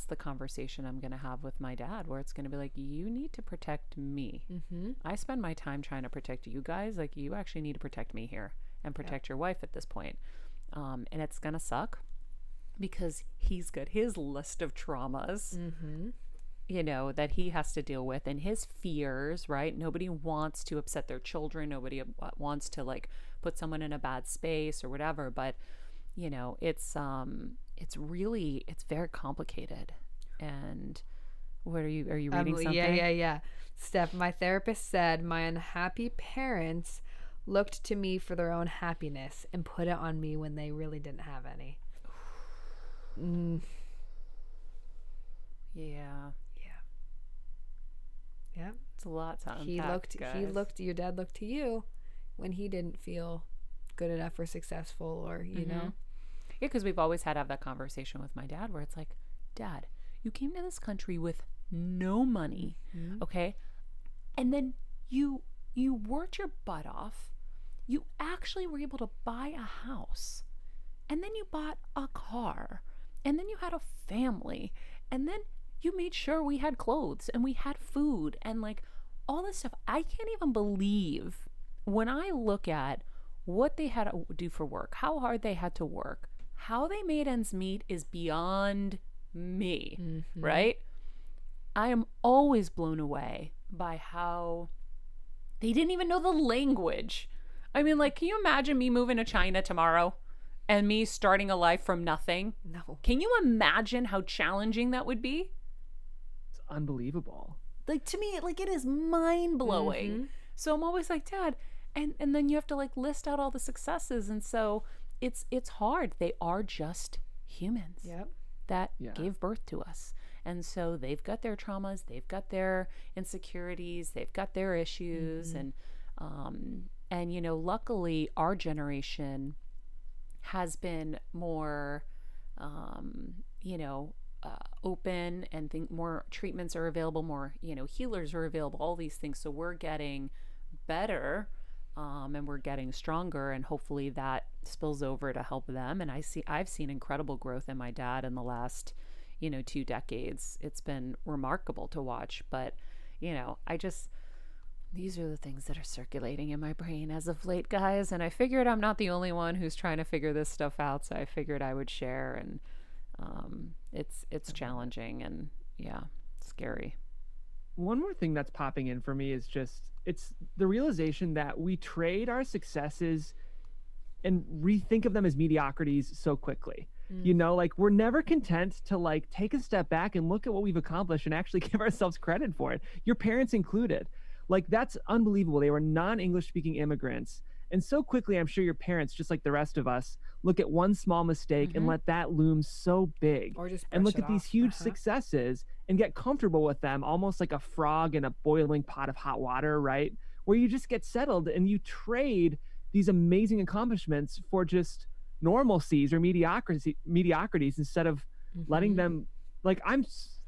the conversation I'm going to have with my dad where it's going to be like, you need to protect me. Mm-hmm. I spend my time trying to protect you guys. Like, you actually need to protect me here and protect your wife at this point. And it's going to suck because he's got his list of traumas, Mm-hmm. you know, that he has to deal with and his fears, right? Nobody wants to upset their children. Nobody wants to like put someone in a bad space or whatever. But, you know, it's very complicated. And what are you reading something? Yeah. Steph, my therapist said my unhappy parents looked to me for their own happiness and put it on me when they really didn't have any. Yeah. Yeah. It's a lot to unpack, Your dad looked to you when he didn't feel good enough or successful or, you know. Yeah, because we've always had to have that conversation with my dad where it's like, Dad, you came to this country with no money, okay? And then you worked your butt off. You actually were able to buy a house. And then you bought a car. And then you had a family. And then you made sure we had clothes and we had food and like all this stuff. I can't even believe when I look at what they had to do for work, how hard they had to work, how they made ends meet is beyond me, right? I am always blown away by how they didn't even know the language. I mean, like, can you imagine me moving to China tomorrow and me starting a life from nothing? No. Can you imagine how challenging that would be? It's unbelievable. Like, to me, like, it is mind-blowing. So I'm always like, Dad, and then you have to like list out all the successes, and so it's hard. They are just humans Yep. that Yeah. gave birth to us, and so they've got their traumas, they've got their insecurities, they've got their issues, and you know, luckily our generation has been more you know, open and think more treatments are available, more, you know, healers are available, all these things. So we're getting better and we're getting stronger, and hopefully that spills over to help them. And I've seen incredible growth in my dad in the last, you know, 2 decades. It's been remarkable to watch. But, you know, these are the things that are circulating in my brain as of late, guys. And I figured I'm not the only one who's trying to figure this stuff out. So I figured I would share. And it's challenging and yeah, scary. One more thing that's popping in for me is just it's the realization that we trade our successes and rethink of them as mediocrities so quickly. You know, like we're never content to like take a step back and look at what we've accomplished and actually give ourselves credit for it. Your parents included. Like that's unbelievable. They were non-English speaking immigrants And so quickly, I'm sure your parents, just like the rest of us, look at one small mistake and let that loom so big, Or just and brush look it at these off. huge successes and get comfortable with them, almost like a frog in a boiling pot of hot water, right? Where you just get settled and you trade these amazing accomplishments for just normalcies or mediocrities instead of letting them, like,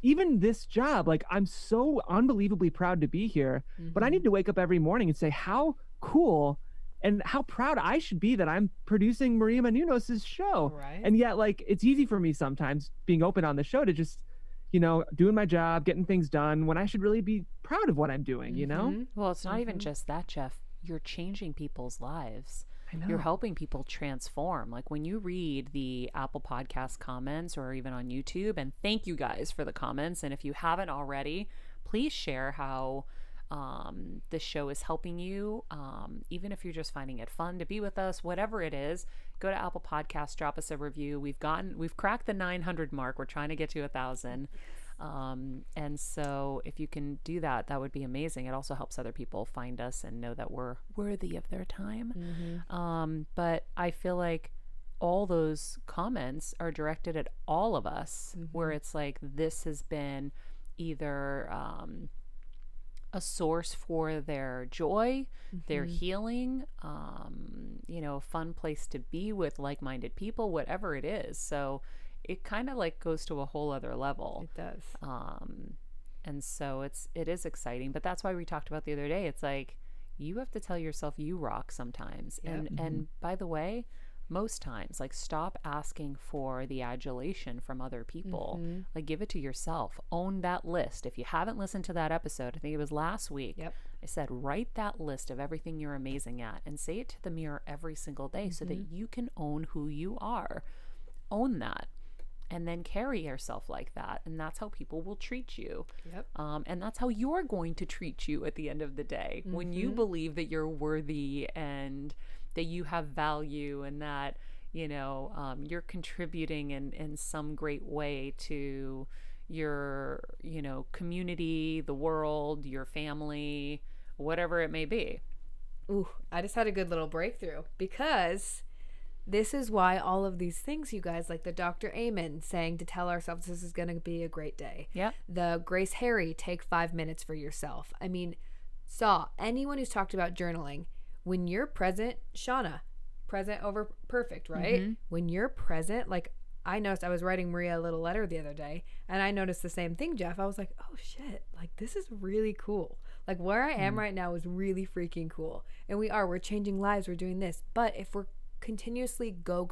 even this job, like, I'm so unbelievably proud to be here, but I need to wake up every morning and say how cool and how proud I should be that I'm producing Maria Menounos' show. Right. And yet, like, it's easy for me sometimes being open on the show to just, doing my job, getting things done when I should really be proud of what I'm doing, you know? Well, it's not even just that, Jeff. You're changing people's lives. I know. You're helping people transform. Like when you read the Apple Podcast comments or even on YouTube, and thank you guys for the comments. And if you haven't already, please share how this show is helping you. Even if you're just finding it fun to be with us, whatever it is, go to Apple Podcasts, drop us a review. We've cracked the 900 mark. We're trying to get to 1,000. And so if you can do that, that would be amazing. It also helps other people find us and know that we're worthy of their time. But I feel like all those comments are directed at all of us, where it's like, this has been either a source for their joy, their healing, a fun place to be with like-minded people, whatever it is. So it kind of like goes to a whole other level. It does. And so it is exciting, but that's why we talked about the other day. It's like, you have to tell yourself you rock sometimes. And by the way, most times, like, stop asking for the adulation from other people. Like, give it to yourself. Own that list. If you haven't listened to that episode, I think it was last week, I said, write that list of everything you're amazing at and say it to the mirror every single day so that you can own who you are. Own that. And then carry yourself like that. And that's how people will treat you. And that's how you're going to treat you at the end of the day. When you believe that you're worthy and that you have value and that, you're contributing in some great way to your, community, the world, your family, whatever it may be. Ooh, I just had a good little breakthrough, because this is why all of these things, you guys, like the Dr. Amen saying to tell ourselves this is going to be a great day. The Grace Harry, take 5 minutes for yourself. I mean, anyone who's talked about journaling, when you're present, Shauna, present over perfect, right? When you're present, like, I noticed, I was writing Maria a little letter the other day, and I noticed the same thing, Jeff. I was like, oh shit, like, this is really cool. Like, where I am right now is really freaking cool. And we're changing lives, we're doing this. But if we're continuously go,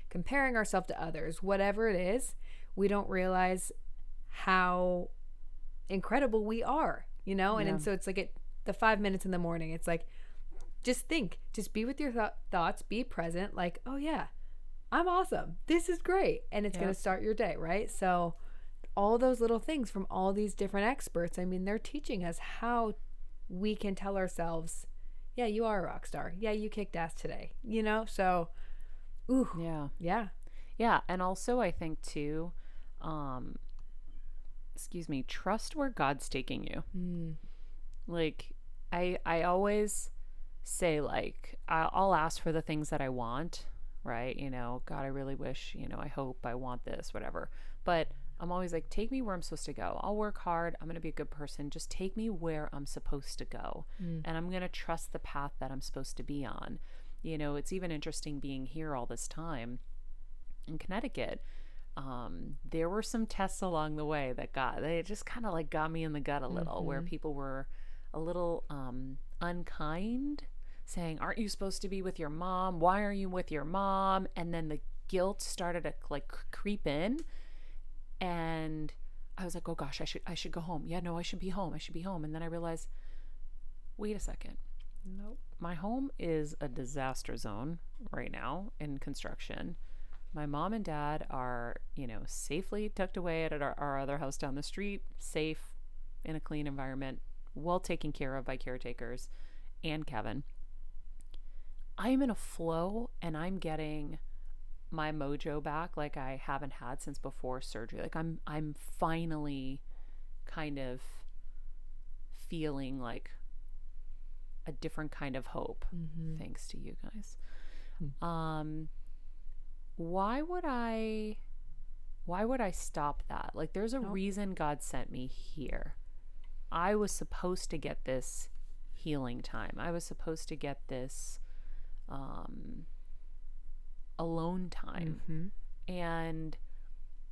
comparing ourselves to others, whatever it is, we don't realize how incredible we are, and so it's like the 5 minutes in the morning, it's like, just be with your thoughts, be present, like, oh yeah, I'm awesome, this is great, and it's going to start your day, right? So all those little things from all these different experts, I mean, they're teaching us how we can tell ourselves, yeah, you are a rock star. Yeah, you kicked ass today. So, ooh. Yeah. And also, I think too, trust where God's taking you. Like, I always say, like, I'll ask for the things that I want, right? God, I really wish, I hope, I want this, whatever. But I'm always like, take me where I'm supposed to go. I'll work hard. I'm going to be a good person. Just take me where I'm supposed to go. And I'm going to trust the path that I'm supposed to be on. It's even interesting being here all this time in Connecticut. There were some tests along the way they just kind of like got me in the gut a little, where people were a little unkind, saying, aren't you supposed to be with your mom? Why are you with your mom? And then the guilt started to like creep in. And I was like, oh gosh, I should go home. Yeah, no, I should be home. And then I realized, wait a second. Nope. My home is a disaster zone right now in construction. My mom and dad are, safely tucked away at our other house down the street, safe, in a clean environment, well taken care of by caretakers and Kevin. I am in a flow, and I'm getting my mojo back like I haven't had since before surgery. Like, I'm finally kind of feeling like a different kind of hope, thanks to you guys. Why would I stop that? Like, there's a reason God sent me here. I was supposed to get this healing time. I was supposed to get this alone time. And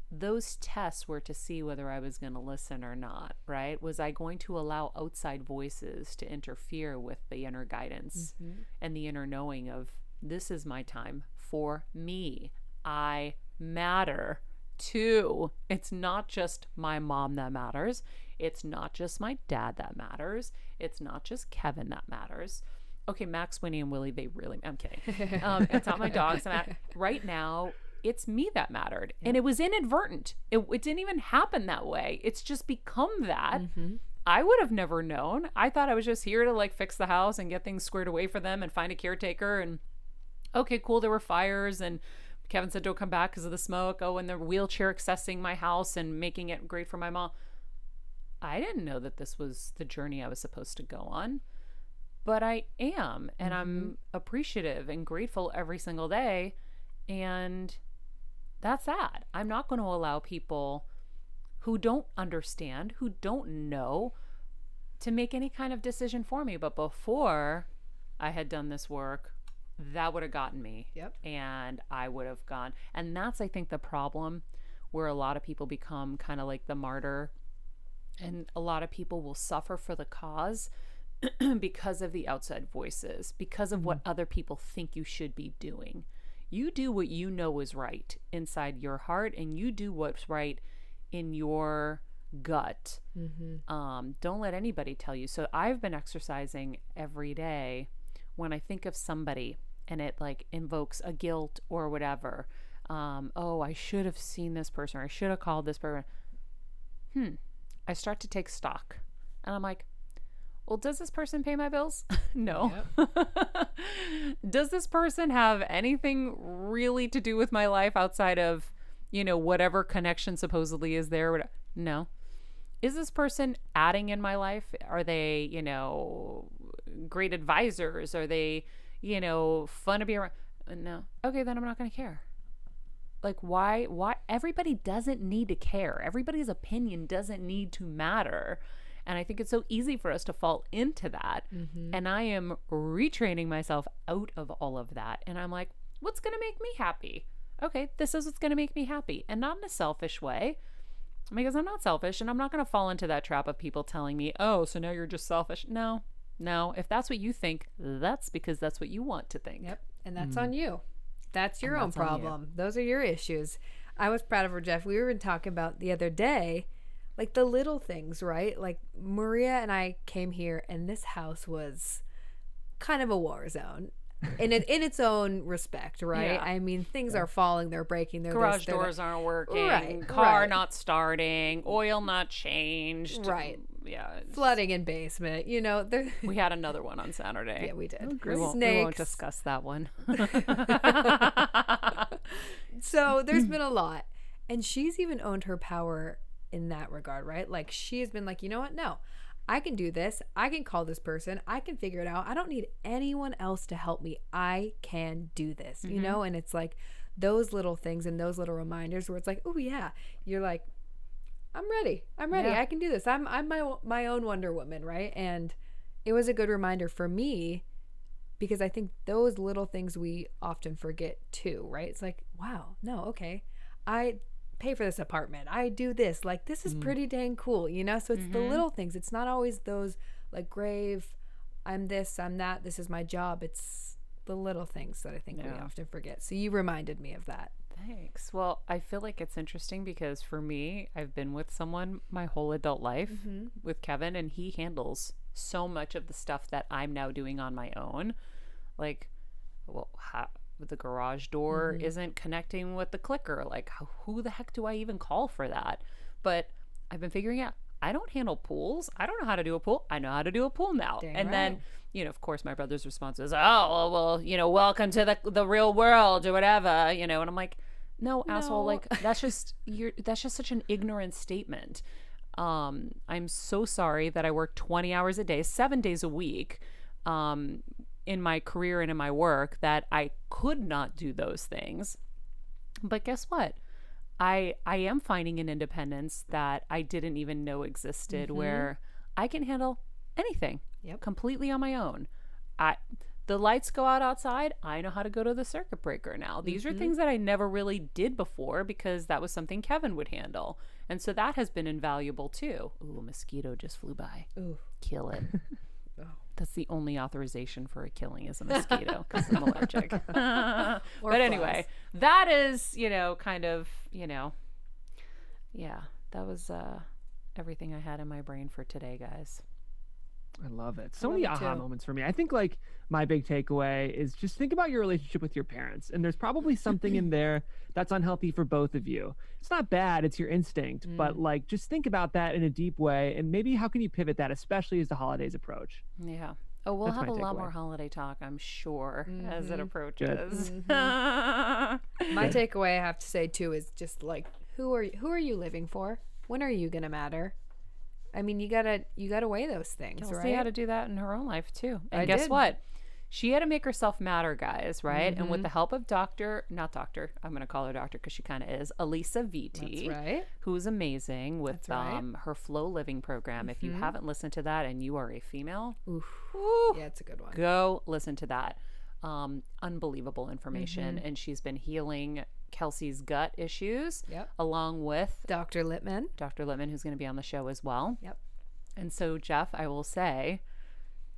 those tests were to see whether I was going to listen or not, right? Was I going to allow outside voices to interfere with the inner guidance and the inner knowing of, this is my time for me. I matter too. It's not just my mom that matters. It's not just my dad that matters. It's not just Kevin that matters. Okay, Max, Winnie, and Willie, they really, I'm kidding. It's not my dogs. Right now, it's me that mattered. And it was inadvertent. It didn't even happen that way. It's just become that. I would have never known. I thought I was just here to like fix the house and get things squared away for them and find a caretaker. And okay, cool, there were fires and Kevin said don't come back because of the smoke. Oh, and the wheelchair accessing my house and making it great for my mom. I didn't know that this was the journey I was supposed to go on. But I am, and I'm appreciative and grateful every single day. And that's that. I'm not going to allow people who don't understand, who don't know, to make any kind of decision for me. But before I had done this work, that would have gotten me. And I would have gone. And that's, I think, the problem where a lot of people become kind of like the martyr. And a lot of people will suffer for the cause because of the outside voices, because of what other people think you should be doing. You do what you know is right inside your heart, and you do what's right in your gut. Don't let anybody tell you. So I've been exercising every day when I think of somebody and it like invokes a guilt or whatever. Oh, I should have seen this person, or I should have called this person. I start to take stock and I'm like, well, does this person pay my bills? No. Does this person have anything really to do with my life outside of, you know, whatever connection supposedly is there? No. Is this person adding in my life? Are they, you know, great advisors? Are they, you know, fun to be around? No. Okay, then I'm not going to care. Like, why? Everybody doesn't need to care. Everybody's opinion doesn't need to matter. And I think it's so easy for us to fall into that. And I am retraining myself out of all of that. And I'm like, what's going to make me happy? Okay, this is what's going to make me happy. And not in a selfish way, because I'm not selfish. And I'm not going to fall into that trap of people telling me, oh, so now you're just selfish. No. If that's what you think, that's because that's what you want to think. And that's on you. That's your own problem. Those are your issues. I was proud of her, Jeff. We were talking about the other day, like the little things, right? Like Maria and I came here and this house was kind of a war zone in its own respect, right? I mean, things are falling, they're breaking, garage doors aren't working, car not starting, oil not changed. Flooding in basement, you know. We had another one on Saturday. Yeah, we did. We won't discuss that one. So there's been a lot. And she's even owned her power in that regard, right? Like she has been like, you know what? No, I can do this. I can call this person. I can figure it out. I don't need anyone else to help me. I can do this, you know? And it's like those little things and those little reminders where it's like, oh yeah, you're like, I'm ready. Yeah. I can do this. I'm my own Wonder Woman, right? And it was a good reminder for me because I think those little things we often forget too, right? It's like, wow, no, okay. I pay for this apartment. I do this. Like, this is pretty dang cool, you know? So it's the little things. It's not always those like grave, I'm this, I'm that, this is my job. It's the little things that I think we often forget. So you reminded me of that. Thanks. Well, I feel like it's interesting because for me, I've been with someone my whole adult life with Kevin, and he handles so much of the stuff that I'm now doing on my own. Like, well, the garage door isn't connecting with the clicker. Like, who the heck do I even call for that? But I've been figuring out, I don't handle pools. I don't know how to do a pool. I know how to do a pool now. Then, you know, of course, my brother's response is, oh, well, you know, welcome to the real world or whatever, you know. And I'm like, no, asshole, like, that's just such an ignorant statement. I'm so sorry that I work 20 hours a day, 7 days a week, in my career and in my work that I could not do those things. But guess what? I am finding an independence that I didn't even know existed, where I can handle anything completely on my own. The lights go out outside. I know how to go to the circuit breaker now. These are things that I never really did before because that was something Kevin would handle. And so that has been invaluable too. Ooh, a mosquito just flew by. Ooh. Kill it. That's the only authorization for a killing is a mosquito because I'm allergic. But anyway, that is, kind of, yeah, that was everything I had in my brain for today, guys. I love it. So many aha moments for me. I think like my big takeaway is just think about your relationship with your parents. And there's probably something in there that's unhealthy for both of you. It's not bad, it's your instinct, but like just think about that in a deep way. And maybe how can you pivot that, especially as the holidays approach? Yeah. Oh, we'll That's have a my lot takeaway. more holiday talk, I'm sure, as it approaches. My takeaway I have to say too is just like who are you living for? When are you gonna matter? I mean, you gotta weigh those things, Kelsey right? had to do that in her own life too. And I guess did. what? She had to make herself matter, guys, right? And with the help of I'm going to call her doctor because she kind of is, Elisa Viti, That's right. who's amazing with That's right. her Flow Living program. If you haven't listened to that and you are a female, Oof. Yeah, it's a good one. go listen to that. Unbelievable information. And she's been healing Kelsey's gut issues along with Dr. Littman. Dr. Littman, who's going to be on the show as well. Yep. And so, Jeff, I will say,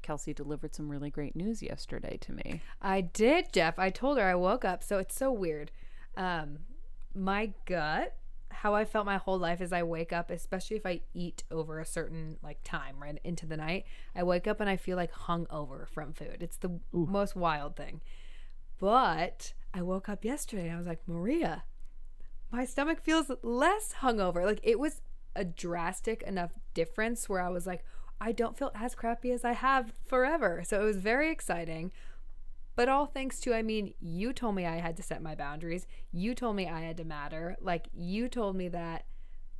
Kelsey delivered some really great news yesterday to me. I did, Jeff. I told her I woke up. So it's so weird. My gut, how I felt my whole life is I wake up, especially if I eat over a certain like time, right into the night. I wake up and I feel like hungover from food. It's the most wild thing. But I woke up yesterday and I was like, Maria, my stomach feels less hungover. Like it was a drastic enough difference where I was like, I don't feel as crappy as I have forever. So it was very exciting. But all thanks to, I mean, you told me I had to set my boundaries. You told me I had to matter. Like, you told me that.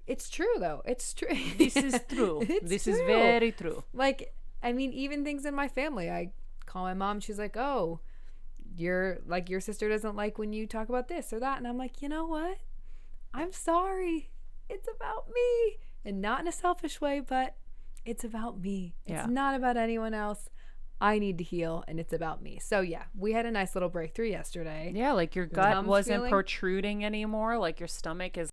It's true, though. It's true. This is true. This is very true. Like, I mean, even things in my family. I call my mom. She's like, oh, your sister doesn't like when you talk about this or that. And I'm like, you know what? I'm sorry. It's about me. And not in a selfish way, but it's about me. It's not about anyone else. I need to heal, and it's about me. So yeah, we had a nice little breakthrough yesterday. Yeah, like your gut wasn't feeling. protruding anymore. Like your stomach is